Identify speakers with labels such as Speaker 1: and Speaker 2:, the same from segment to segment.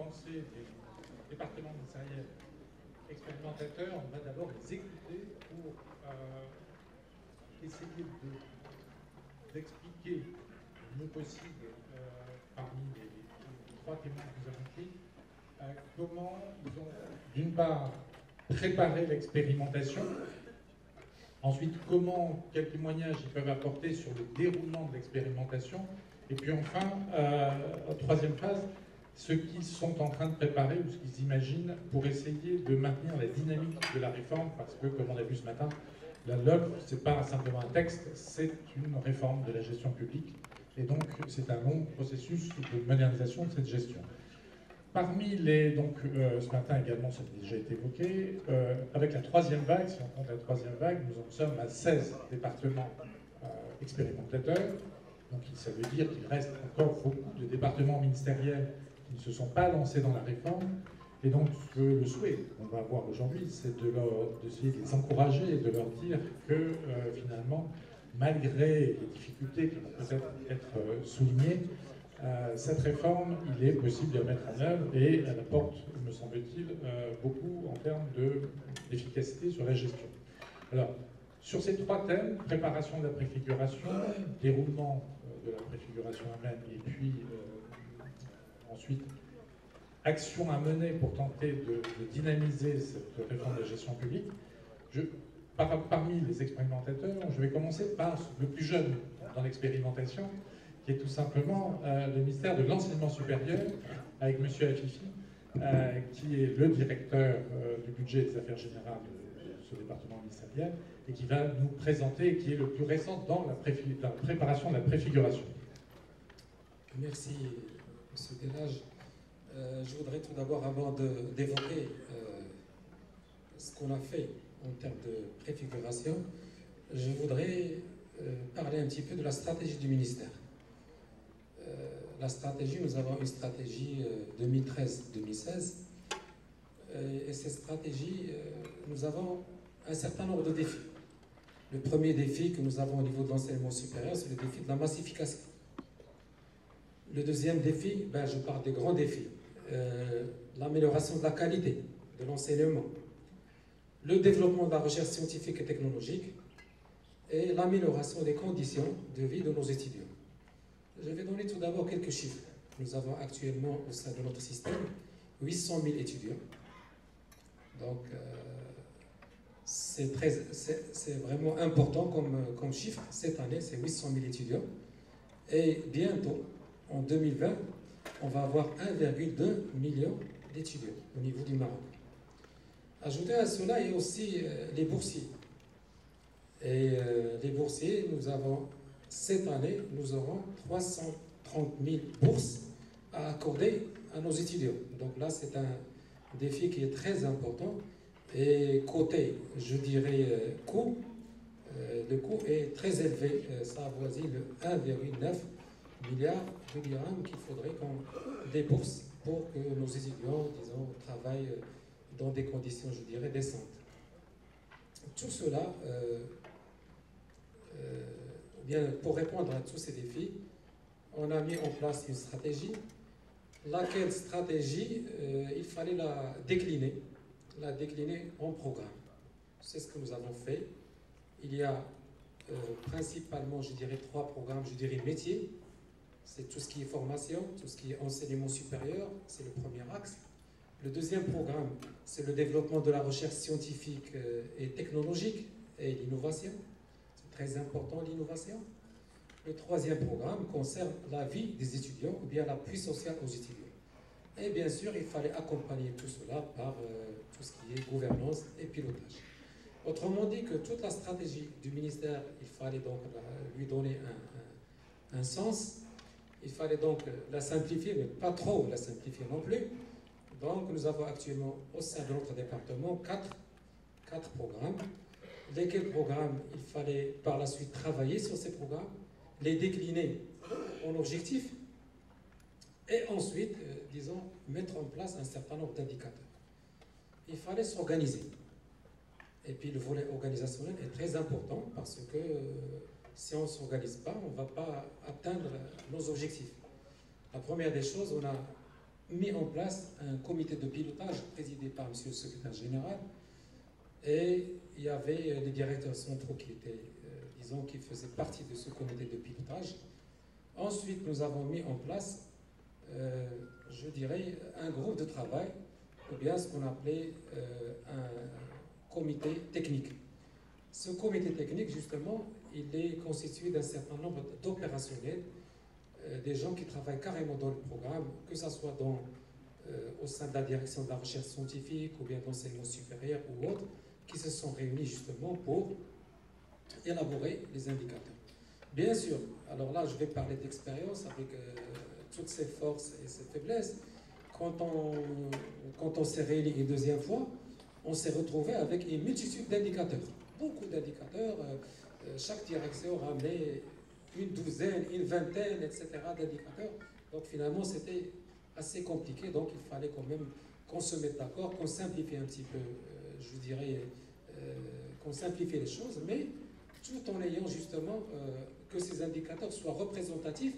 Speaker 1: lancer des départements ministériels expérimentateurs, on va d'abord les écouter pour essayer d'expliquer le mieux possible parmi les trois témoins que nous avons pris comment ils ont d'une part préparé l'expérimentation, ensuite comment, quels témoignages ils peuvent apporter sur le déroulement de l'expérimentation, et puis enfin, troisième phase, ce qu'ils sont en train de préparer ou ce qu'ils imaginent pour essayer de maintenir la dynamique de la réforme, parce que, comme on a vu ce matin, la LOLF, ce n'est pas simplement un texte, c'est une réforme de la gestion publique, et donc c'est un long processus de modernisation de cette gestion. Parmi les, donc ce matin également, ça a déjà été évoqué, avec la troisième vague, si on compte la troisième vague, nous en sommes à 16 départements expérimentateurs. Donc ça veut dire qu'il reste encore beaucoup de départements ministériels qui ne se sont pas lancés dans la réforme. Et donc le souhait qu'on va avoir aujourd'hui, c'est d'essayer de les encourager et de leur dire que finalement, malgré les difficultés qui vont peut-être être soulignées, cette réforme, il est possible de la mettre en œuvre et elle apporte, me semble-t-il, beaucoup en termes d'efficacité sur la gestion. Alors, sur ces trois thèmes, préparation de la préfiguration, déroulement de la préfiguration elle-même, et puis ensuite, action à mener pour tenter de dynamiser cette réforme de la gestion publique, parmi les expérimentateurs, je vais commencer par le plus jeune dans l'expérimentation, qui est tout simplement le ministère de l'Enseignement supérieur, avec M. Afifi, qui est le directeur du budget et des affaires générales de ce département ministériel, et qui va nous présenter, qui est le plus récent dans la préparation de la préfiguration.
Speaker 2: Merci, M. Delage. Je voudrais tout d'abord, avant d'évoquer ce qu'on a fait en termes de préfiguration, je voudrais parler un petit peu de la stratégie du ministère. La stratégie, nous avons une stratégie 2013-2016, et cette stratégie, nous avons un certain nombre de défis. Le premier défi que nous avons au niveau de l'enseignement supérieur, c'est le défi de la massification. Le deuxième défi, je parle des grands défis, l'amélioration de la qualité de l'enseignement, le développement de la recherche scientifique et technologique et l'amélioration des conditions de vie de nos étudiants. Je vais donner tout d'abord quelques chiffres. Nous avons actuellement au sein de notre système 800 000 étudiants. Donc, c'est vraiment important comme chiffre. Cette année, c'est 800 000 étudiants. Et bientôt, en 2020, on va avoir 1,2 million d'étudiants au niveau du Maroc. Ajouté à cela, il y a aussi les boursiers. Et les boursiers, cette année, nous aurons 330 000 bourses à accorder à nos étudiants. Donc là, c'est un défi qui est très important. Et côté, je dirais, coût, le coût est très élevé. Ça avoisine le 1,9 milliard de dirhams qu'il faudrait qu'on débourse pour que nos étudiants, disons, travaillent dans des conditions, je dirais, décentes. Tout cela, bien, pour répondre à tous ces défis, on a mis en place une stratégie, laquelle stratégie, il fallait la décliner en programme. C'est ce que nous avons fait. Il y a principalement, je dirais, 3 programmes, je dirais, métiers. C'est tout ce qui est formation, tout ce qui est enseignement supérieur, c'est le premier axe. Le deuxième programme, c'est le développement de la recherche scientifique et technologique et l'innovation. C'est très important, l'innovation. Le troisième programme concerne la vie des étudiants ou bien l'appui social aux étudiants. Et bien sûr, il fallait accompagner tout cela par tout ce qui est gouvernance et pilotage. Autrement dit que toute la stratégie du ministère, il fallait donc lui donner un sens. Il fallait donc la simplifier, mais pas trop la simplifier non plus. Donc nous avons actuellement au sein de notre département 4 programmes. Lesquels programmes, il fallait par la suite travailler sur ces programmes, les décliner en objectifs et ensuite, disons, mettre en place un certain nombre d'indicateurs. Il fallait s'organiser. Et puis le volet organisationnel est très important parce que si on ne s'organise pas, on ne va pas atteindre nos objectifs. La première des choses, on a mis en place un comité de pilotage présidé par Monsieur le secrétaire général, et il y avait les directeurs centraux qui étaient, disons, qui faisaient partie de ce comité de pilotage. Ensuite, nous avons mis en place, je dirais, un groupe de travail, ou bien ce qu'on appelait un comité technique. Ce comité technique, justement, il est constitué d'un certain nombre d'opérationnels, des gens qui travaillent carrément dans le programme, que ce soit au sein de la direction de la recherche scientifique ou bien d'enseignement supérieur ou autre, qui se sont réunis justement pour élaborer les indicateurs. Bien sûr, alors là je vais parler d'expérience avec toutes ses forces et ses faiblesses. Quand on s'est réunis une deuxième fois, on s'est retrouvé avec une multitude d'indicateurs. Beaucoup d'indicateurs, chaque direction ramenait une douzaine, une vingtaine, etc. d'indicateurs. Donc finalement c'était assez compliqué, donc il fallait quand même qu'on se mette d'accord, qu'on simplifie un petit peu, je dirais, qu'on simplifie les choses, mais tout en ayant justement que ces indicateurs soient représentatifs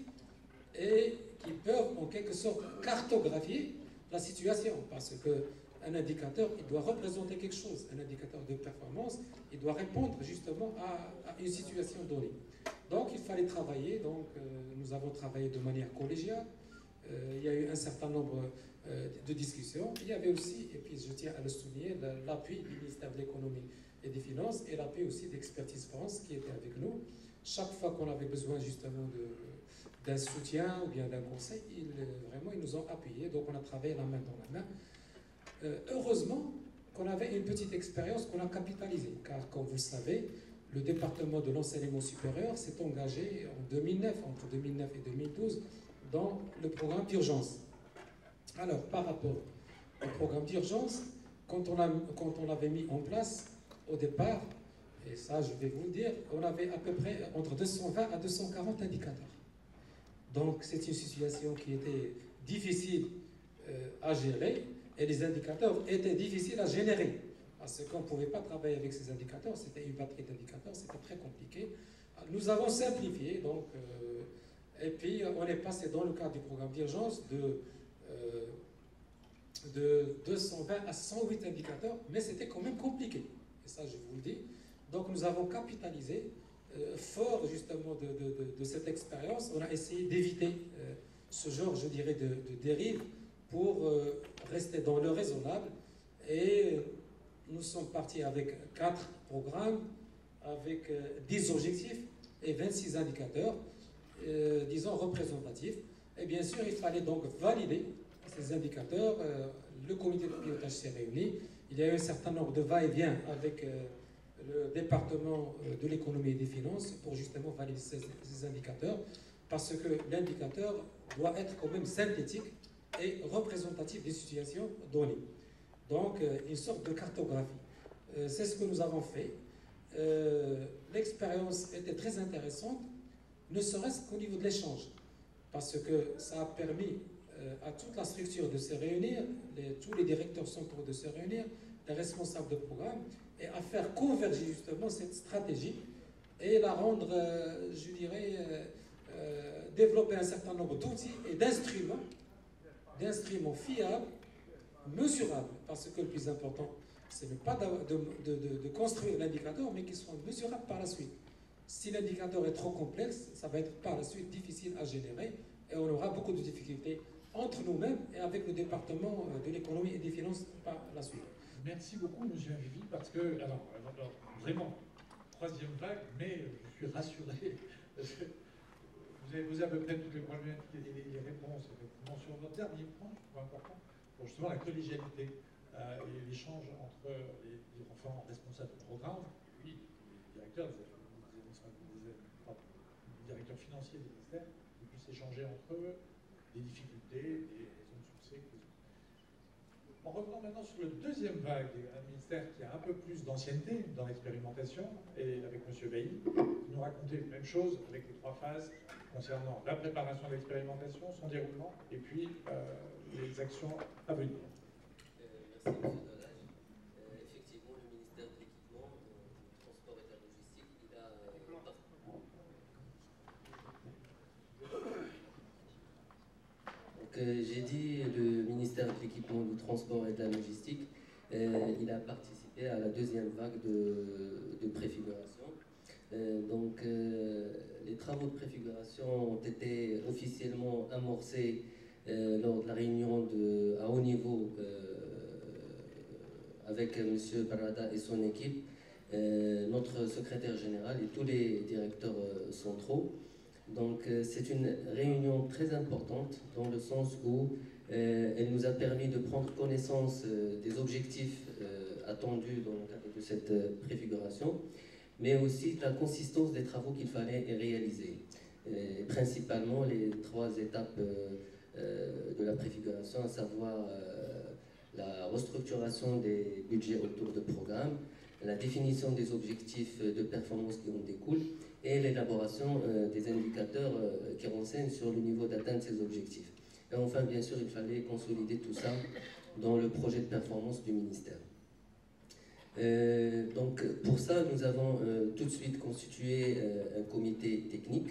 Speaker 2: et qui peuvent en quelque sorte cartographier la situation, parce qu'un indicateur, il doit représenter quelque chose. Un indicateur de performance, il doit répondre justement à une situation donnée. Donc il fallait travailler, donc nous avons travaillé de manière collégiale. Il y a eu un certain nombre de discussions. Il y avait aussi, et puis je tiens à le souligner, l'appui du ministère de l'économie et des finances et l'appui aussi d'Expertise France qui était avec nous. Chaque fois qu'on avait besoin justement d'un soutien ou bien d'un conseil, vraiment ils nous ont appuyés. Donc on a travaillé la main dans la main. Heureusement qu'on avait une petite expérience qu'on a capitalisée, car comme vous le savez, le département de l'enseignement supérieur s'est engagé en 2009, entre 2009 et 2012, dans le programme d'urgence. Alors, par rapport au programme d'urgence, quand on l'avait mis en place au départ, et ça je vais vous le dire, on avait à peu près entre 220 à 240 indicateurs. Donc c'est une situation qui était difficile à gérer, et les indicateurs étaient difficiles à générer. Parce qu'on ne pouvait pas travailler avec ces indicateurs, c'était une batterie d'indicateurs, c'était très compliqué. Nous avons simplifié, donc, et puis on est passé dans le cadre du programme d'urgence de 220 à 108 indicateurs, mais c'était quand même compliqué. Et ça, je vous le dis. Donc nous avons capitalisé, fort justement de cette expérience, on a essayé d'éviter ce genre, je dirais, de dérive pour rester dans le raisonnable. Et nous sommes partis avec 4 programmes, avec 10 objectifs et 26 indicateurs, disons représentatifs. Et bien sûr, il fallait donc valider ces indicateurs. Le comité de pilotage s'est réuni. Il y a eu un certain nombre de va-et-vient avec le département de l'économie et des finances pour justement valider ces indicateurs, parce que l'indicateur doit être quand même synthétique et représentatif des situations données. Donc, une sorte de cartographie. C'est ce que nous avons fait. L'expérience était très intéressante, ne serait-ce qu'au niveau de l'échange, parce que ça a permis à toute la structure de se réunir, tous les directeurs centraux de se réunir, les responsables de programme, et à faire converger justement cette stratégie et la rendre, je dirais, développer un certain nombre d'outils et d'instruments fiables, mesurables, parce que le plus important, ce n'est pas de construire l'indicateur, mais qu'il soit mesurable par la suite. Si l'indicateur est trop complexe, ça va être par la suite difficile à générer, et on aura beaucoup de difficultés entre nous-mêmes et avec le département de l'économie et des finances par la suite.
Speaker 1: Merci beaucoup, M. Avivi, parce que, alors, vraiment, troisième vague, mais je suis rassuré, parce que vous avez posé à peu près toutes les problématiques et les réponses, effectivement, sur votre dernier point, je trouve important, pour justement la collégialité et l'échange entre les différents responsables de programme, puis les directeurs, les directeurs financiers des ministères, qui puissent échanger entre eux des difficultés, des raisons de succès. En revenant maintenant sur le deuxième vague, un ministère qui a un peu plus d'ancienneté dans l'expérimentation, et avec M. Bailly, qui nous racontait la même chose avec les 3 phases concernant la préparation de l'expérimentation, son déroulement, et puis les actions à venir.
Speaker 3: Merci, M. Dalage. Effectivement, le ministère de l'Équipement, du Transport et de la Logistique, il a... Donc, j'ai dit, le ministère de l'Équipement, du Transport et de la Logistique, il a participé à la deuxième vague de préfiguration. Les travaux de préfiguration ont été officiellement amorcés lors de la réunion à haut niveau avec M. Barada et son équipe, notre secrétaire général et tous les directeurs centraux. Donc c'est une réunion très importante dans le sens où elle nous a permis de prendre connaissance des objectifs attendus dans le cadre de cette préfiguration, mais aussi de la consistance des travaux qu'il fallait réaliser. Principalement les 3 étapes de la préfiguration, à savoir la restructuration des budgets autour de programmes, la définition des objectifs de performance qui en découlent et l'élaboration des indicateurs qui renseignent sur le niveau d'atteinte de ces objectifs. Et enfin, bien sûr, il fallait consolider tout ça dans le projet de performance du ministère. Donc, pour ça, nous avons tout de suite constitué un comité technique.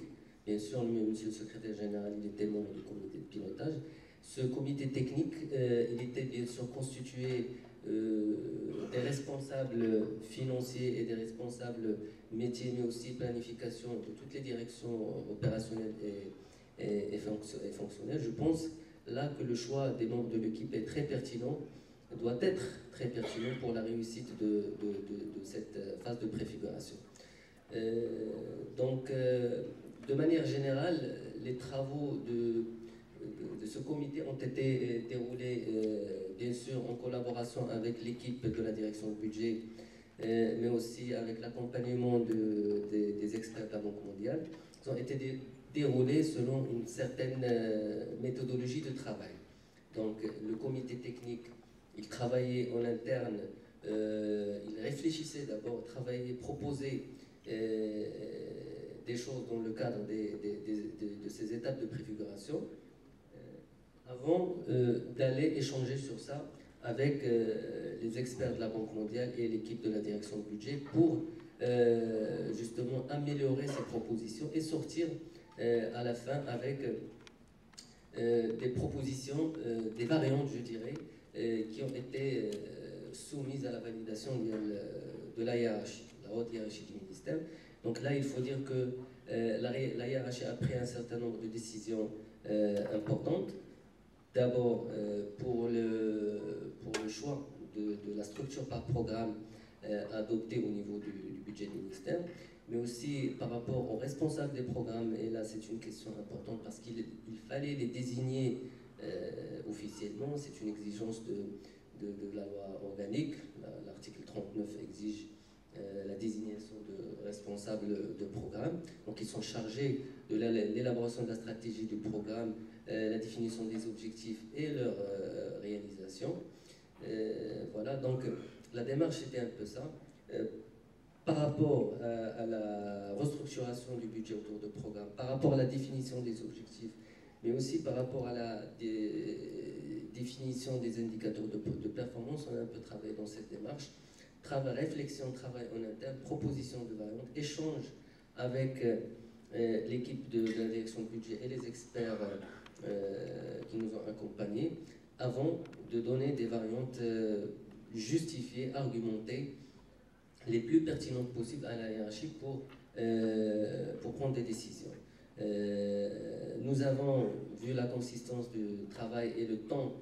Speaker 3: Bien sûr, monsieur le secrétaire général, il était membre du comité de pilotage. Ce comité technique, il était bien sûr constitué des responsables financiers et des responsables métiers, mais aussi planification de toutes les directions opérationnelles et fonctionnelles. Je pense là que le choix des membres de l'équipe est très pertinent, doit être très pertinent pour la réussite de cette phase de préfiguration. De manière générale, les travaux de ce comité ont été déroulés bien sûr en collaboration avec l'équipe de la direction de budget, mais aussi avec l'accompagnement des experts de la Banque mondiale. Ils ont été déroulés selon une certaine méthodologie de travail. Donc le comité technique, il travaillait en interne, il réfléchissait d'abord, travaillait, proposait des choses dans le cadre de ces étapes de préfiguration, avant d'aller échanger sur ça avec les experts de la Banque mondiale et l'équipe de la direction de budget pour justement améliorer ces propositions et sortir à la fin avec des propositions, des variantes, je dirais, qui ont été soumises à la validation de la hiérarchie, la haute hiérarchie du ministère. Donc là, il faut dire que la hiérarchie a pris un certain nombre de décisions importantes. D'abord, pour le choix de la structure par programme adoptée au niveau du budget du ministère, mais aussi par rapport aux responsables des programmes. Et là, c'est une question importante parce qu'il fallait les désigner officiellement. C'est une exigence de la loi organique. L'article 39 exige la désignation de responsables de programme. Donc, ils sont chargés de l'élaboration de la stratégie du programme, la définition des objectifs et leur réalisation. Voilà, donc la démarche était un peu ça. Par rapport à la restructuration du budget autour de programme, par rapport à la définition des objectifs, mais aussi par rapport à la définition des indicateurs de performance, on a un peu travaillé dans cette démarche. Réflexion, travail en interne, proposition de variantes, échange avec l'équipe de la direction de budget et les experts qui nous ont accompagnés avant de donner des variantes justifiées, argumentées, les plus pertinentes possibles à la hiérarchie pour prendre des décisions. Nous avons vu la consistance du travail et le temps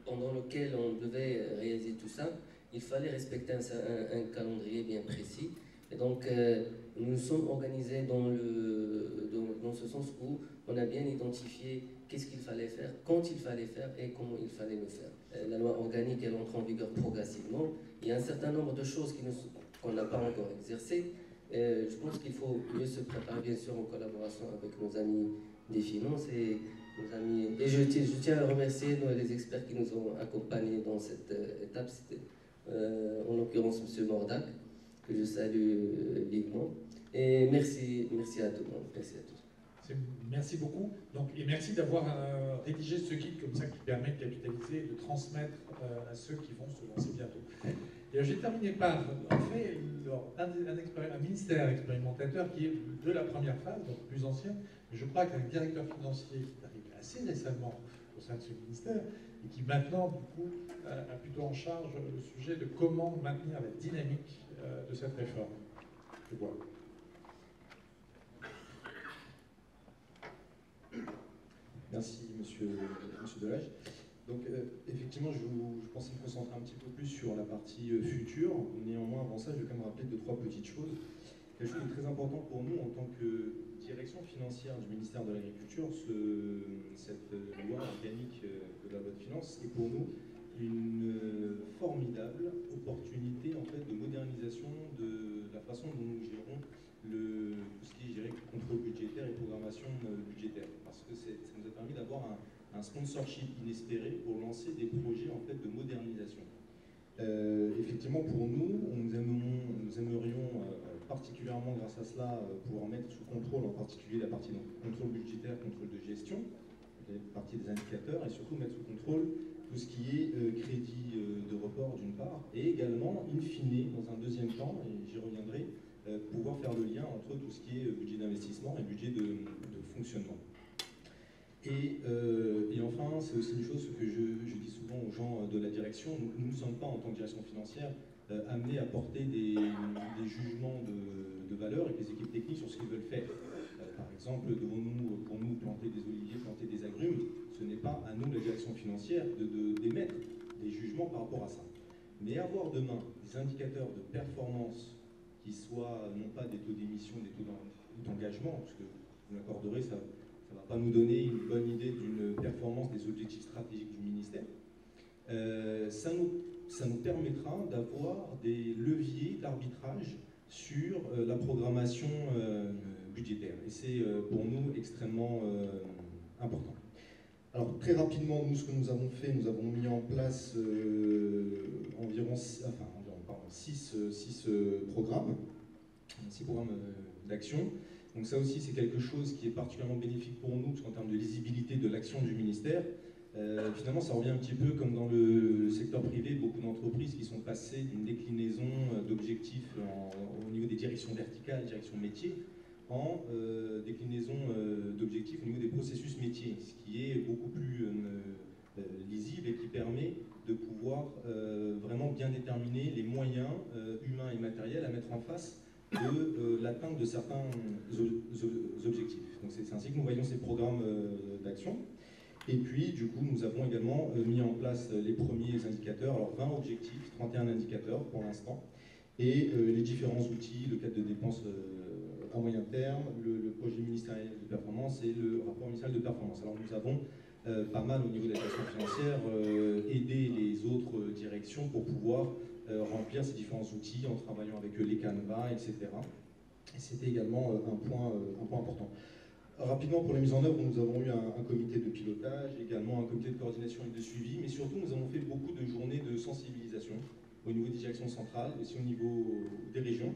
Speaker 3: pendant lequel on devait réaliser tout ça. Il fallait respecter un calendrier bien précis. Et donc, nous nous sommes organisés dans ce sens où on a bien identifié qu'est-ce qu'il fallait faire, quand il fallait faire et comment il fallait le faire. La loi organique, elle entre en vigueur progressivement. Il y a un certain nombre de choses qu'on n'a pas encore exercées. Je pense qu'il faut mieux se préparer, bien sûr, en collaboration avec nos amis des finances et nos amis. Et je tiens à remercier les experts qui nous ont accompagnés dans cette étape. C'était en l'occurrence M. Mordac, que je salue vivement. Et merci à tout le monde. Merci à tous.
Speaker 1: Merci beaucoup. Donc, et merci d'avoir rédigé ce guide comme ça qui permet de capitaliser et de transmettre à ceux qui vont se lancer bientôt. Et j'ai terminé par, en fait, un ministère expérimentateur qui est de la première phase, donc plus ancien. Mais je crois qu'un directeur financier qui est arrivé assez récemment au sein de ce ministère, et qui maintenant, du coup, a plutôt en charge le sujet de comment maintenir la dynamique de cette réforme. Je vois.
Speaker 4: Merci, monsieur Delage. Donc, effectivement, je pensais me concentrer un petit peu plus sur la partie future. Néanmoins, avant ça, je vais quand même rappeler 2-3 petites choses. Quelque chose de très important pour nous en tant que direction financière du ministère de l'Agriculture, cette loi organique de la loi de finances est pour nous une formidable opportunité en fait, de modernisation de la façon dont nous gérons tout ce qui est géré contrôle budgétaire et programmation budgétaire. Parce que ça nous a permis d'avoir un sponsorship inespéré pour lancer des projets en fait, de modernisation. Effectivement, pour nous, nous aimerions particulièrement grâce à cela pouvoir mettre sous contrôle en particulier la partie donc, contrôle budgétaire, contrôle de gestion, la partie des indicateurs et surtout mettre sous contrôle tout ce qui est crédit de report d'une part et également, in fine, dans un deuxième temps, et j'y reviendrai, pouvoir faire le lien entre tout ce qui est budget d'investissement et budget de fonctionnement. Et enfin, c'est aussi une chose que je dis souvent aux gens de la direction, nous ne sommes pas en tant que direction financière amenés à porter des jugements de valeur avec les équipes techniques sur ce qu'ils veulent faire. Par exemple, devons-nous, pour nous, planter des oliviers, planter des agrumes, ce n'est pas à nous, la direction financière, d'émettre des jugements par rapport à ça. Mais avoir demain des indicateurs de performance qui soient non pas des taux d'émission, des taux d'engagement, parce que vous m'accorderez, ça ne va pas nous donner une bonne idée d'une performance des objectifs stratégiques du ministère. Ça nous permettra d'avoir des leviers d'arbitrage sur la programmation budgétaire. Et c'est pour nous extrêmement important. Alors très rapidement, nous, ce que nous avons fait, nous avons mis en place environ 6 programmes, 6 programmes d'action. Donc ça aussi, c'est quelque chose qui est particulièrement bénéfique pour nous, parce qu'en termes de lisibilité de l'action du ministère, finalement, ça revient un petit peu comme dans le secteur privé, beaucoup d'entreprises qui sont passées d'une déclinaison d'objectifs au niveau des directions verticales, directions métiers, en déclinaison d'objectifs au niveau des processus métiers, ce qui est beaucoup plus lisible et qui permet de pouvoir vraiment bien déterminer les moyens humains et matériels à mettre en face de l'atteinte de certains objectifs. Donc c'est ainsi que nous voyons ces programmes d'action. Et puis, du coup, nous avons également mis en place les premiers indicateurs, alors 20 objectifs, 31 indicateurs pour l'instant, et les différents outils, le cadre de dépenses à moyen terme, le projet ministériel de performance et le rapport ministériel de performance. Alors nous avons pas mal au niveau de la gestion financière aidé les autres directions pour pouvoir remplir ces différents outils en travaillant avec les canevas, etc. Et c'était également un point important. Rapidement, pour la mise en œuvre, nous avons eu un comité de pilotage, également un comité de coordination et de suivi, mais surtout nous avons fait beaucoup de journées de sensibilisation au niveau des directions centrales, et aussi au niveau des régions.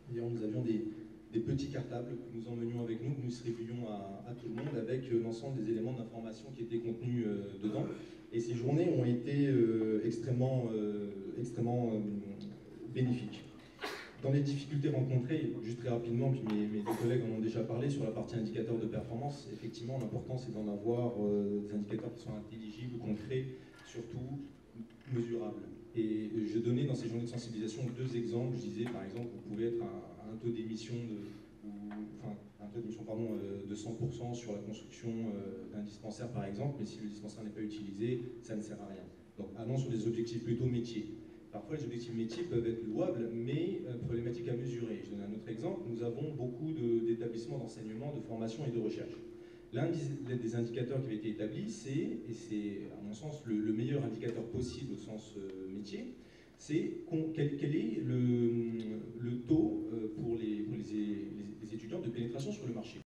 Speaker 4: D'ailleurs, nous avions des petits cartables que nous emmenions avec nous, que nous distribuions à tout le monde avec l'ensemble des éléments d'information qui étaient contenus dedans. Et ces journées ont été extrêmement bénéfiques. Dans les difficultés rencontrées, juste très rapidement, puis mes deux collègues en ont déjà parlé, sur la partie indicateurs de performance, effectivement, l'important c'est d'en avoir des indicateurs qui sont intelligibles, concrets, surtout mesurables. Et je donnais dans ces journées de sensibilisation 2 exemples. Je disais, par exemple, vous pouvez être à un taux d'émission de 100% sur la construction d'un dispensaire, par exemple, mais si le dispensaire n'est pas utilisé, ça ne sert à rien. Donc, allons sur des objectifs plutôt métiers. Parfois, les objectifs métiers peuvent être louables, mais problématiques à mesurer. Je donne un autre exemple. Nous avons beaucoup d'établissements d'enseignement, de formation et de recherche. L'un des indicateurs qui avait été établi, et c'est à mon sens le meilleur indicateur possible au sens métier, c'est quel est le taux pour les étudiants de pénétration sur le marché.